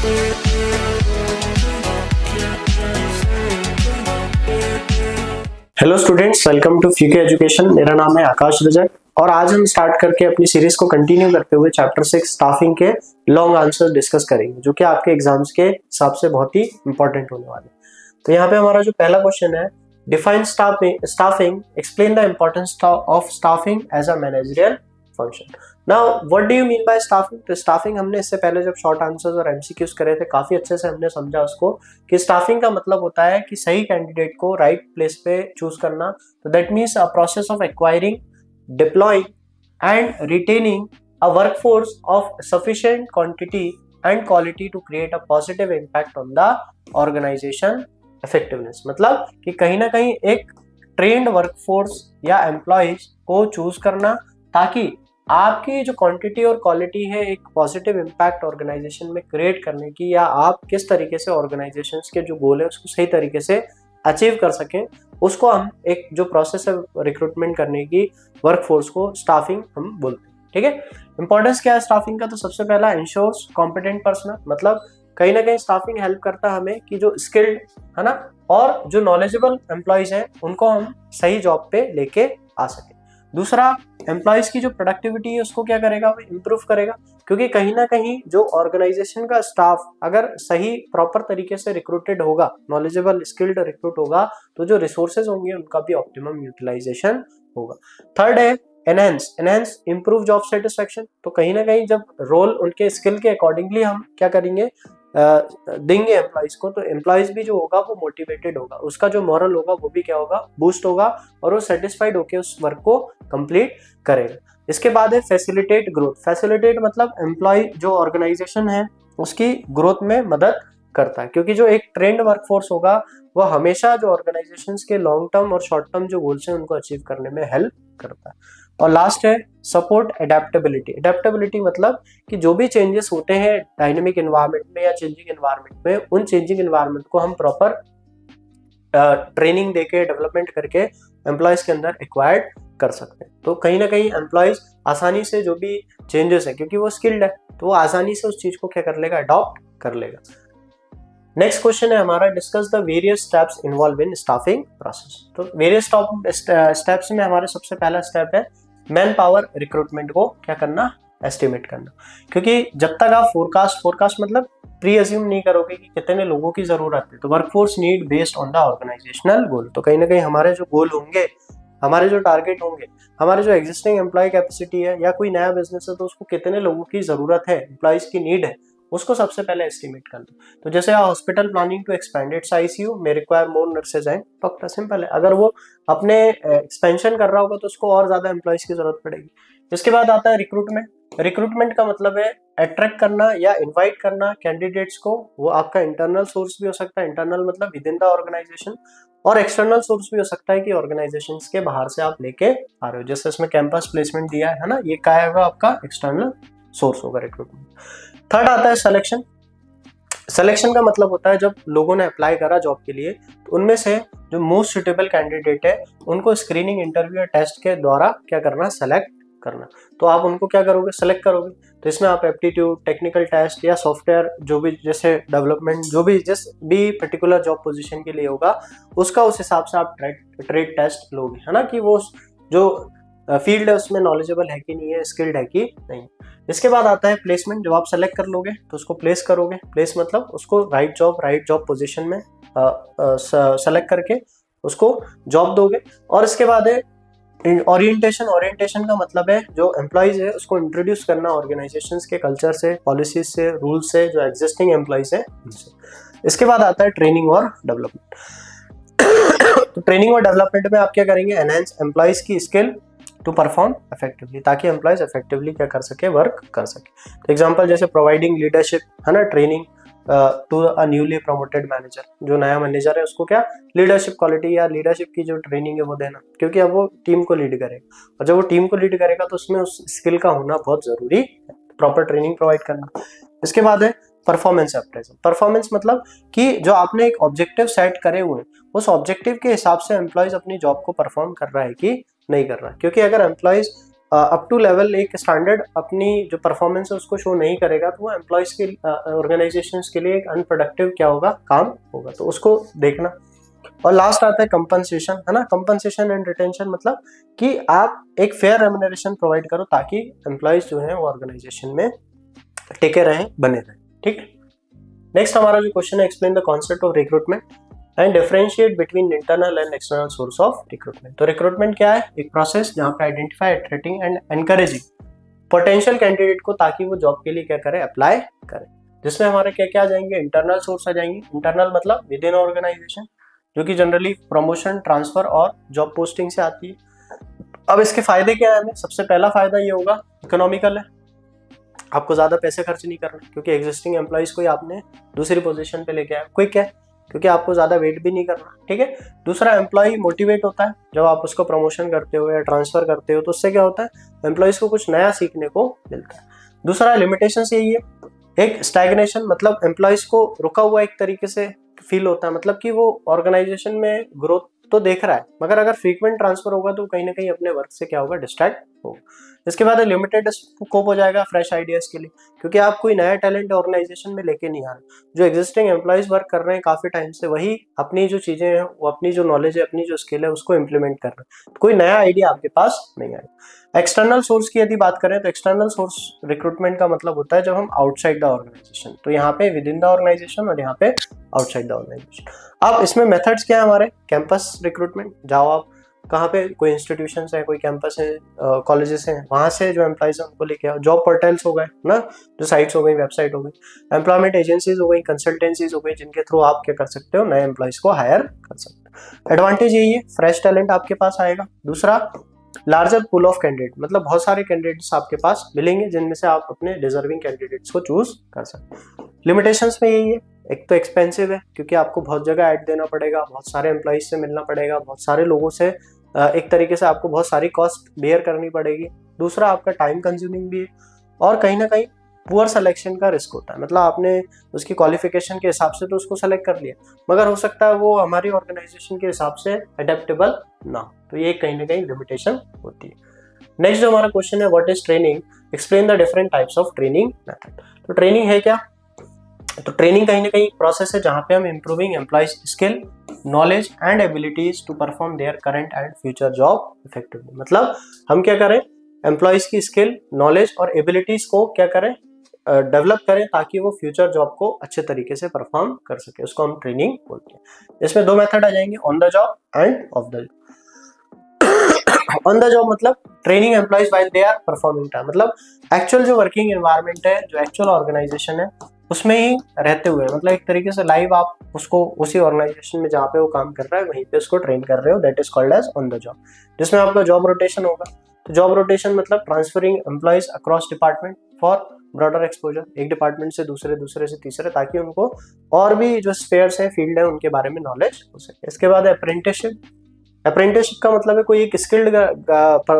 Hello students, welcome to Fuke education. मेरा नाम है आकाश रजक और आज हम स्टार्ट करके अपनी सीरीज को कंटिन्यू करते हुए चैप्टर 6 स्टाफिंग के लॉन्ग आंसर डिस्कस करेंगे, जो कि आपके एग्जाम्स के हिसाब से बहुत ही इंपॉर्टेंट होने वाले। तो यहाँ पे हमारा जो पहला क्वेश्चन है, define staffing, explain the importance of staffing as a managerial function. Now what do you mean by staffing? तो स्टाफिंग हमने इससे पहले जब शॉर्ट आंसर्स और एमसीक्यूज करे थे, काफी अच्छे से हमने समझा उसको कि स्टाफिंग का मतलब होता है कि सही कैंडिडेट को राइट प्लेस पे चूज करना। तो that means a process of acquiring, deploying and retaining a workforce of sufficient quantity and quality to create a positive impact on the organisation effectiveness. मतलब कि कहीं ना कहीं एक ट्रेन्ड वर्कफोर्स या एम्प्लॉयज को चूज करना ताकि आपकी जो क्वांटिटी और क्वालिटी है एक पॉजिटिव इम्पैक्ट ऑर्गेनाइजेशन में क्रिएट करने की, या आप किस तरीके से ऑर्गेनाइजेशन के जो गोल है उसको सही तरीके से अचीव कर सकें, उसको हम एक जो प्रोसेस है रिक्रूटमेंट करने की वर्कफोर्स को स्टाफिंग हम बोलते हैं। ठीक है, इंपॉर्टेंस क्या है स्टाफिंग का? तो सबसे पहला इंश्योर्स कॉम्पिटेंट पर्सनल, मतलब कहीं ना कहीं स्टाफिंग हेल्प करता है हमें कि जो स्किल्ड है ना और जो नॉलेजेबल एम्प्लॉयज हैं उनको हम सही जॉब पे लेके आ सके। दूसरा, एम्प्लॉयज की जो प्रोडक्टिविटी है उसको क्या करेगा, वो इम्प्रूव करेगा, क्योंकि कहीं ना कहीं जो ऑर्गेनाइजेशन का स्टाफ अगर सही प्रॉपर तरीके से रिक्रूटेड होगा, नॉलेजेबल स्किल्ड रिक्रूट होगा, तो जो रिसोर्सेज होंगे उनका भी ऑप्टिमम यूटिलाइजेशन होगा। थर्ड है एनहेंस इंप्रूव जॉब सेटिस्फेक्शन। तो कहीं ना कहीं जब रोल उनके स्किल के अकॉर्डिंगली हम क्या करेंगे, देंगे एम्प्लॉयज को, तो एम्प्लॉयज भी जो होगा वो मोटिवेटेड होगा, उसका जो मॉरल होगा वो भी क्या होगा, बूस्ट होगा और वो सेटिस्फाइड होकर उस वर्क को कंप्लीट करेगा। इसके बाद है फैसिलिटेट ग्रोथ। फैसिलिटेट मतलब एम्प्लॉय जो ऑर्गेनाइजेशन है उसकी ग्रोथ में मदद करता है, क्योंकि जो एक ट्रेंड वर्कफोर्स होगा वो हमेशा जो ऑर्गेनाइजेशंस के लॉन्ग टर्म और शॉर्ट टर्म जो गोल्स हैं उनको अचीव करने में हेल्प करता है। और लास्ट है सपोर्ट एडेप्टेबिलिटी। एडेप्टेबिलिटी मतलब कि जो भी चेंजेस होते हैं डायनेमिक एनवायरनमेंट में या चेंजिंग एनवायरनमेंट में, उन चेंजिंग एनवायरनमेंट को हम प्रॉपर ट्रेनिंग देके डेवलपमेंट करके एम्प्लॉयज के अंदर एक्वायर्ड कर सकते हैं। तो कहीं ना कहीं एम्प्लॉयज आसानी से जो भी चेंजेस है, क्योंकि वो स्किल्ड है, तो वो आसानी से उस चीज को क्या कर लेगा, अडॉप्ट कर लेगा। नेक्स्ट क्वेश्चन है हमारा, discuss the various steps involve in staffing process. तो वेरियस स्टेप्स में हमारे सबसे पहला स्टेप है मैन पावर रिक्रूटमेंट को क्या करना, एस्टिमेट करना। क्योंकि जब तक आप फोरकास्ट मतलब प्री अज्यूम नहीं करोगे कि कितने लोगों की जरूरत है, तो workforce need based on the organizational goal. तो कहीं ना कहीं हमारे जो गोल होंगे, हमारे जो टारगेट होंगे, हमारे जो एग्जिस्टिंग एम्प्लॉय कैपेसिटी है या कोई नया बिजनेस है तो उसको कितने लोगों की जरूरत है, एम्प्लॉयज की नीड है, उसको सबसे पहले एस्टिमेट कर दो। तो जैसे hospital planning to expand its ICU may require more nurses and doctor, simple है। अगर वो अपने एक्सपेंशन कर रहा होगा तो उसको और ज्यादा एम्प्लॉयज की जरूरत पड़ेगी। इसके बाद आता है रिक्रूटमेंट। रिक्रूटमेंट का मतलब है अट्रैक्ट करना या इनवाइट करना कैंडिडेट्स को। वो आपका इंटरनल सोर्स भी हो सकता है, इंटरनल मतलब विद इन द ऑर्गेनाइजेशन, और एक्सटर्नल सोर्स भी हो सकता है कि ऑर्गेनाइजेशन के बाहर से आप लेके आ रहे हो, जैसे इसमें कैंपस प्लेसमेंट दिया है ना, ये क्या होगा, आपका एक्सटर्नल सोर्स होगा रिक्रूटमेंट। थर्ड आता है सिलेक्शन। सिलेक्शन का मतलब होता है जब लोगों ने अप्लाई करा जॉब के लिए, तो उनमें से जो मोस्ट सुटेबल कैंडिडेट है उनको स्क्रीनिंग, इंटरव्यू या टेस्ट के द्वारा क्या करना, सेलेक्ट करना। तो आप उनको क्या करोगे, सेलेक्ट करोगे। तो इसमें आप एप्टीट्यूड, टेक्निकल टेस्ट या सॉफ्टवेयर जो भी, जैसे डेवलपमेंट, जो भी जिस भी पर्टिकुलर जॉब पोजीशन के लिए होगा उसका उस हिसाब से आप ट्रेड टेस्ट लोगे, है ना, कि वो जो फील्ड है उसमें नॉलेजेबल है कि नहीं है, स्किल्ड है कि नहीं। इसके बाद आता है प्लेसमेंट। जब आप सेलेक्ट कर लोगे तो उसको प्लेस करोगे। प्लेस मतलब उसको राइट जॉब पोजीशन में सेलेक्ट करके उसको जॉब दोगे। और इसके बाद है ओरिएंटेशन। ओरिएंटेशन का मतलब है जो एम्प्लॉयज है उसको इंट्रोड्यूस करना ऑर्गेनाइजेशंस के कल्चर से, पॉलिसीज से, रूल्स से, जो एग्जिस्टिंग एम्प्लॉयज है उनसे। इसके बाद आता है ट्रेनिंग और डेवलपमेंट। तो ट्रेनिंग और डेवलपमेंट में आप क्या करेंगे, एनहांस एम्प्लॉयज की स्किल टू परफॉर्म इफेक्टिवली, ताकि एम्प्लॉयज इफेक्टिवली क्या कर सके, वर्क कर सके। तो एग्जांपल जैसे प्रोवाइडिंग लीडरशिप, है ना, training to a newly promoted manager. जो नया मैनेजर है उसको क्या लीडरशिप क्वालिटी या लीडरशिप की जो ट्रेनिंग है वो देना, क्योंकि अब वो टीम को लीड करेगा, और जब वो टीम को लीड करेगा तो उसमें उस स्किल का होना बहुत जरूरी है, प्रॉपर ट्रेनिंग प्रोवाइड करना। इसके बाद है परफॉर्मेंस अप्रेजल। परफॉर्मेंस मतलब कि जो आपने एक ऑब्जेक्टिव सेट करे हुए हैं, उस ऑब्जेक्टिव के हिसाब से एम्प्लॉयज अपनी जॉब को परफॉर्म कर रहा है कि नहीं कर रहा है। क्योंकि अगर एम्प्लॉयज अप टू लेवल एक स्टैंडर्ड अपनी जो परफॉर्मेंस है उसको शो नहीं करेगा तो वो एम्प्लॉयज के ऑर्गेनाइजेशन के लिए एक अनप्रोडक्टिव क्या होगा, काम होगा, तो उसको देखना। और लास्ट आता है कंपनसेशन, है ना। कंपनसेशन एंड रिटेंशन मतलब कि आप एक फेयर रेम्युनरेशन प्रोवाइड करो ताकि एम्प्लॉयज जो है वो ऑर्गेनाइजेशन में टिके रहें, बने रहें, ठीक। नेक्स्ट हमारा जो क्वेश्चन है, explain the concept of recruitment and differentiate between internal and external source of recruitment. तो रिक्रूटमेंट क्या है, एक प्रोसेस जहां पे identify, attracting and encouraging potential candidate को ताकि वो जॉब के लिए क्या करे, अप्लाई करे। जिसमें हमारे क्या क्या आ जाएंगे, इंटरनल सोर्स आ जाएंगे। इंटरनल मतलब विद इन ऑर्गेनाइजेशन, जो कि जनरली प्रमोशन, ट्रांसफर और जॉब पोस्टिंग से आती है। अब इसके फायदे क्या है हमें, सबसे पहला फायदा ये होगा, इकोनॉमिकल है, आपको ज्यादा पैसे खर्च नहीं करना क्योंकि एग्जिस्टिंग एम्प्लॉइज को ही आपने दूसरी पोजीशन पे लेके आया। क्विक है क्योंकि आपको ज्यादा वेट भी नहीं करना, ठीक है। दूसरा, एम्प्लॉय मोटिवेट होता है जब आप उसको प्रमोशन करते हो या ट्रांसफर करते हो, तो उससे क्या होता है, एम्प्लॉइज को कुछ नया सीखने को मिलता है। दूसरा, लिमिटेशन यही है, एक स्टैग्नेशन मतलब एम्प्लॉइज को रुका हुआ एक तरीके से फील होता है, मतलब कि वो ऑर्गेनाइजेशन में ग्रोथ तो देख रहा है मगर अगर फ्रीक्वेंट ट्रांसफर होगा तो कहीं ना कहीं अपने वर्क से क्या होगा, डिस्ट्रैक्ट होगा। इसके बाद लिमिटेड स्कोप हो जाएगा फ्रेश आइडियाज के लिए, क्योंकि आप कोई नया टैलेंट ऑर्गेनाइजेशन में लेके नहीं आ रहे। जो एग्जिस्टिंग एम्प्लॉइज वर्क कर रहे हैं काफी टाइम से, वही अपनी जो चीजें हैं, वो अपनी जो नॉलेज है, अपनी जो स्किल है, उसको इम्प्लीमेंट कर रहे हैं। कोई नया आइडिया आपके पास नहीं आएगा। एक्सटर्नल सोर्स की यदि बात करें तो एक्सटर्नल सोर्स रिक्रूटमेंट का मतलब होता है जब हम आउटसाइड द ऑर्गेनाइजेशन, तो यहाँ पे विद इन द ऑर्गेनाइजेशन और यहाँ पे आउटसाइड द ऑर्गेनाइजेशन। अब इसमें मेथड्स क्या है हमारे, कैंपस रिक्रूटमेंट, जाओ आप कहाँ पे, कोई इंस्टीट्यूशन है, कोई कैंपस है, कॉलेजेस हैं, वहां से जो एम्प्लॉइज है उनको लेके आओ। जॉब पोर्टल्स हो गए ना, जो साइट्स हो गई, वेबसाइट हो गई, एम्प्लॉयमेंट एजेंसीज हो गई, कंसल्टेंसीज हो गई, जिनके थ्रू आप क्या कर सकते हो, नए एम्प्लॉइज को हायर कर सकते हो। एडवांटेज यही है, फ्रेश टैलेंट आपके पास आएगा। दूसरा, लार्जर पूल ऑफ कैंडिडेट, मतलब बहुत सारे कैंडिडेट्स आपके पास मिलेंगे जिनमें से आप अपने डिजर्विंग कैंडिडेट्स को चूज कर सकते हैं। लिमिटेशंस में यही है, एक तो एक्सपेंसिव है क्योंकि आपको बहुत जगह ऐड देना पड़ेगा, बहुत सारे एम्प्लॉइज से मिलना पड़ेगा, बहुत सारे लोगों से एक तरीके से आपको बहुत सारी कॉस्ट बेयर करनी पड़ेगी। दूसरा, आपका टाइम कंज्यूमिंग भी है और कहीं ना कहीं पुअर सिलेक्शन का रिस्क होता है, मतलब आपने उसकी क्वालिफिकेशन के हिसाब से तो उसको सेलेक्ट कर लिया मगर हो सकता है वो हमारी ऑर्गेनाइजेशन के हिसाब से अडेप्टेबल ना हो, तो ये कहीं ना कहीं लिमिटेशन होती है। नेक्स्ट जो हमारा क्वेश्चन है, what is training, explain the different types of training method. तो ट्रेनिंग है क्या, तो ट्रेनिंग कहीं ना कहीं प्रोसेस है जहां पे हम improving employees skill, knowledge and abilities to perform their current and future job effectively. मतलब हम क्या करें, एम्प्लॉइज की स्किल, नॉलेज और एबिलिटीज को क्या करें, डेवलप करें ताकि वो फ्यूचर जॉब को अच्छे तरीके से परफॉर्म कर सके, उसको हम ट्रेनिंग बोलते हैं। इसमें दो मेथड आ जाएंगे, on the job and of the job. On the job मतलब training employees while they are performing time, मतलब एक्चुअल जो वर्किंग एनवायरनमेंट है, जो एक्चुअल ऑर्गेनाइजेशन है उसमें ही रहते हुए, मतलब एक तरीके से लाइव आप उसको उसी ऑर्गेनाइजेशन में जहाँ पे वो काम कर रहा है वहीं पे उसको ट्रेन कर रहे हो, that is called as on the job. जिसमें आपका जॉब रोटेशन होगा, तो जॉब रोटेशन मतलब transferring employees across department for broader exposure, एक डिपार्टमेंट से दूसरे, दूसरे से तीसरे, ताकि उनको और भी जो स्फेयर्स है, फील्ड है, उनके बारे में नॉलेज हो सके। इसके बाद अप्रेंटिसशिप। अप्रेंटिसशिप का मतलब है कोई एक स्किल्ड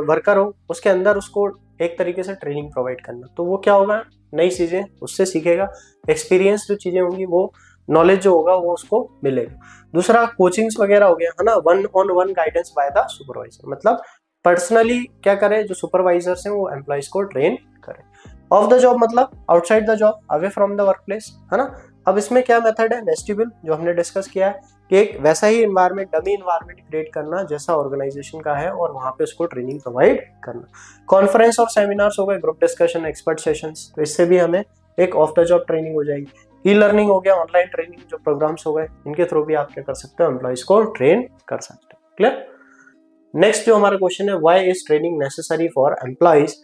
वर्कर हो, उसके अंदर उसको एक तरीके से ट्रेनिंग प्रोवाइड करना, तो वो क्या होगा, नई चीजें उससे सीखेगा, एक्सपीरियंस जो चीजें होंगी, वो नॉलेज जो होगा वो उसको मिलेगा। दूसरा, कोचिंग्स वगैरह हो गया, है ना, one on one guidance by the supervisor, मतलब पर्सनली क्या करे, जो सुपरवाइजर्स हैं वो एम्प्लॉइज को ट्रेन करे। ऑफ द जॉब मतलब outside the job, away from the work place, है ना। अब इसमें क्या मेथड है, वेस्टिब्यूल, जो हमने डिस्कस किया है कि एक वैसा ही एनवायरनमेंट, डमी एनवायरनमेंट क्रिएट करना जैसा ऑर्गेनाइजेशन का है और वहां पे उसको ट्रेनिंग प्रोवाइड करना। कॉन्फ्रेंस और सेमिनार्स हो गए, ग्रुप डिस्कशन, एक्सपर्ट सेशंस, तो इससे भी हमें एक ऑफ द जॉब ट्रेनिंग हो जाएगी। ई लर्निंग हो गया, ऑनलाइन ट्रेनिंग, जो प्रोग्राम्स हो गए, इनके थ्रू भी आप क्या कर सकते हो, एम्प्लॉइज को ट्रेन कर सकते हो। क्लियर। नेक्स्ट जो हमारा क्वेश्चन है, why is training necessary for employees,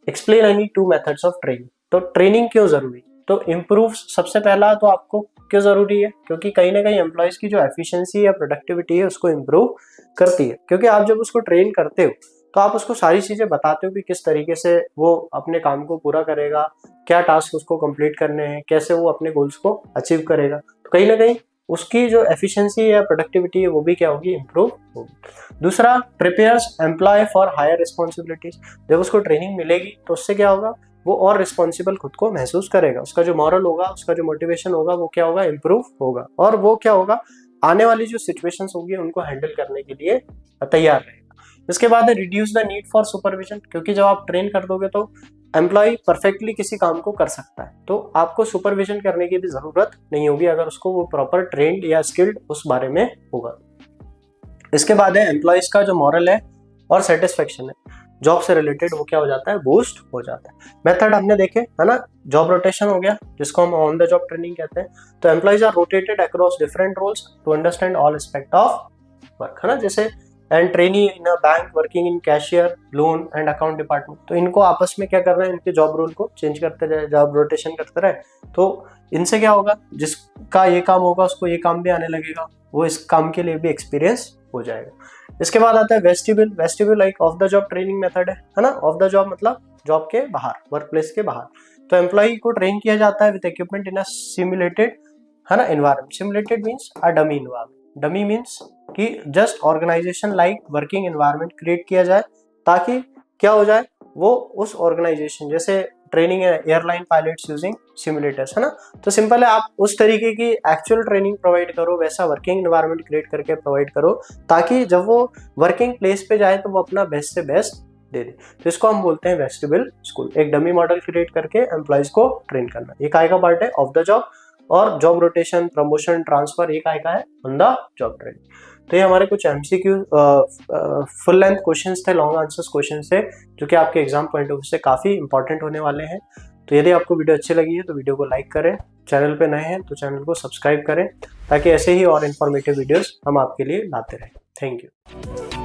explain any two methods of training. तो ट्रेनिंग क्यों जरूरी, तो इम्प्रूव, सबसे पहला तो आपको क्यों जरूरी है, क्योंकि कहीं ना कहीं एम्प्लॉइज की जो एफिशिएंसी या प्रोडक्टिविटी है उसको इम्प्रूव करती है, क्योंकि आप जब उसको ट्रेन करते हो तो आप उसको सारी चीजें बताते हो कि किस तरीके से वो अपने काम को पूरा करेगा, क्या टास्क उसको कंप्लीट करने हैं, कैसे वो अपने गोल्स को अचीव करेगा, तो कहीं ना कहीं उसकी जो एफिशिएंसी या प्रोडक्टिविटी है वो भी क्या होगी, इंप्रूव होगी। दूसरा, prepares employee for higher responsibilities, जब उसको ट्रेनिंग मिलेगी तो उससे क्या होगा, वो और रिस्पॉन्सिबल खुद को महसूस करेगा, उसका जो मॉरल होगा, उसका जो मोटिवेशन होगा, वो क्या होगा, इंप्रूव होगा, और वो क्या होगा, आने वाली जो सिचुएशंस होंगी उनको हैंडल करने के लिए तैयार रहेगा। इसके बाद है reduce the need for supervision, क्योंकि जब आप ट्रेन कर दोगे तो एम्प्लॉय परफेक्टली किसी काम को कर सकता है, तो आपको सुपरविजन करने की भी जरूरत नहीं होगी अगर उसको वो प्रॉपर ट्रेंड या स्किल्ड उस बारे में होगा। इसके बाद है एम्प्लॉयज का जो मॉरल है और सेटिस्फेक्शन है जॉब से रिलेटेड, वो क्या हो जाता है, बूस्ट हो जाता है। मेथड हमने देखे है ना, जॉब रोटेशन हो गया जिसको हम ऑन द जॉब ट्रेनिंग कहते हैं। तो employees are rotated across different roles to understand all aspect of work, है ना, जैसे an trainee in a bank working in cashier loan and account department. तो इनको आपस में क्या करना है, इनके जॉब रोल को चेंज करते रहे, जॉब रोटेशन करते रहे, तो इनसे क्या होगा, जिसका ये काम होगा उसको ये काम भी आने लगेगा, वो इस काम के लिए भी एक्सपीरियंस हो जाएगा। इसके बाद आता है vestibule. Vestibule like of the job training method है ना। ऑफ द जॉब मतलब जॉब के बाहर, वर्क प्लेस के बाहर। तो एम्प्लॉय को ट्रेन किया जाता है with equipment in a simulated, है ना, environment. Simulated means a dummy environment. Dummy means कि just organization like working environment create किया जाए, ताकि क्या हो जाए, वो उस ऑर्गेनाइजेशन, जैसे ट्रेनिंग है एयरलाइन पायलट्स यूजिंग सिमुलेटर्स, है ना। तो सिंपल है, आप उस तरीके की एक्चुअल ट्रेनिंग प्रोवाइड करो, वैसा वर्किंग एनवायरनमेंट क्रिएट करके प्रोवाइड करो, ताकि जब वो वर्किंग प्लेस पे जाए तो वो अपना बेस्ट से बेस्ट दे दे। तो इसको हम बोलते हैं वेस्टिबल स्कूल। एक डमी मॉडल क्रिएट करके एम्प्लॉयज को ट्रेन करना, ये काय का पार्ट है ऑफ द जॉब। और जॉब रोटेशन, प्रमोशन, ट्रांसफर, ये काय का है ऑन द जॉब ट्रेनिंग। तो ये हमारे कुछ एमसीक्यू फुल लेंथ क्वेश्चंस थे, लॉन्ग आंसर्स क्वेश्चंस थे, जो कि आपके एग्जाम पॉइंट ऑफ व्यू से काफी इंपॉर्टेंट होने वाले हैं। तो यदि आपको वीडियो अच्छी लगी है तो वीडियो को लाइक करें, चैनल पे नए हैं तो चैनल को सब्सक्राइब करें, ताकि ऐसे ही और इन्फॉर्मेटिव वीडियोस हम आपके लिए लाते रहें। Thank you.